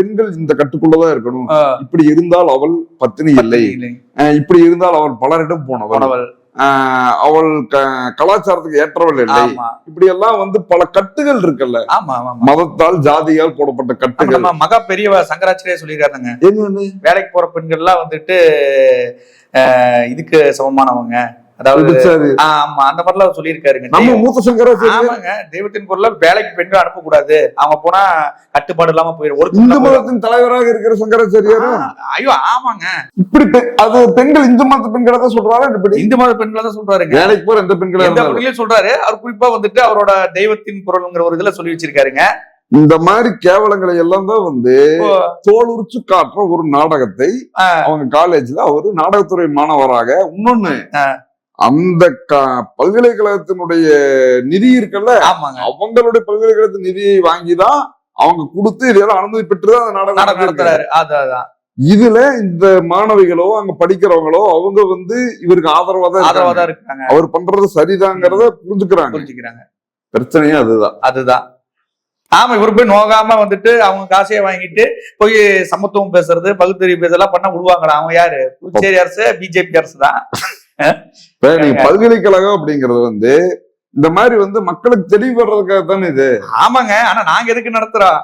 பெண்கள் இந்த கட்டுக்குள்ளதான் இருக்கணும், இப்படி இருந்தால் அவள் பத்தினி இல்லை, இப்படி இருந்தால் அவள் பலரிடம் போனவள், அவள் கலாச்சாரத்துக்கு ஏற்றவள் இல்லை, இப்படி எல்லாம் வந்து பல கட்டுகள் இருக்குல்ல, மதத்தால் ஜாதியால் போடப்பட்ட கட்டுகள். மகா பெரிய சங்கராச்சாரியா சொல்லியிருக்காருங்க, வேலைக்கு போற பெண்கள் எல்லாம் வந்துட்டு இதுக்கு சமமானவங்க, அதாவது ஆமா அந்த மாதிரி எல்லாம் சொல்லியிருக்காருங்க நம்ம மூத்த சங்கராச்சாரியா. ஆமாங்க, தெய்வத்தின் பொருளா வேலைக்கு பெண்கள் அனுப்பக்கூடாது, அவங்க போனா கட்டுப்பாடு இல்லாம போயிடும். ஒரு இந்து மதத்தின் தலைவராக இருக்கிற சங்கராச்சாரியாரு. ஐயோ ஆமாங்க, இப்படி அது பெண்கள் இந்து மத பெண்களை தான் சொல்றாரு, இந்து மத பெண்களை தான் சொல்றாருங்க, வேலைக்கு போற எந்த பெண்களை சொல்றாரு. அவர் குறிப்பா வந்துட்டு அவரோட தெய்வத்தின் பொருள்ங்கிற ஒரு இதுல சொல்லி வச்சிருக்காருங்க. இந்த மாதிரி கேவலங்களை எல்லாம் தான் வந்து தோல் உரிச்சு காட்டுற ஒரு நாடகத்தை அவங்க காலேஜ்ல அவரு நாடகத்துறை மாணவராக, இன்னொன்னு அந்த பல்கலைக்கழகத்தினுடைய நிதி இருக்குல்ல, அவங்களுடைய பல்கலைக்கழகத்தின் நிதியை வாங்கிதான் அவங்க கொடுத்து இதெல்லாம் அனுமதி பெற்றுதான் அந்த நாடகம் நடத்துறாரு. இதுல இந்த மாணவிகளோ அங்க படிக்கிறவங்களோ அவங்க வந்து இவருக்கு ஆதரவா தான் இருக்காங்க, அவர் பண்றது சரிதாங்கிறத புரிஞ்சுக்கிறாங்க. பிரச்சனையே அதுதான். ஆமா, இவரு போய் நோகாம வந்துட்டு அவங்க காசையை வாங்கிட்டு போய் சமத்துவம் பேசுறது, பகுத்தறிவு பேசலாம் பண்ண விடுவாங்களா? அவங்க யாரு? புதுச்சேரி அரசு பிஜேபி அரசு தான். பல்கலைக்கழகம் அப்படிங்கறது வந்து இந்த மாதிரி வந்து மக்களுக்கு தெளிவு வர்றதுக்காக தானே இது. ஆமாங்க, ஆனா நாங்க எதுக்கு நடத்துறோம்?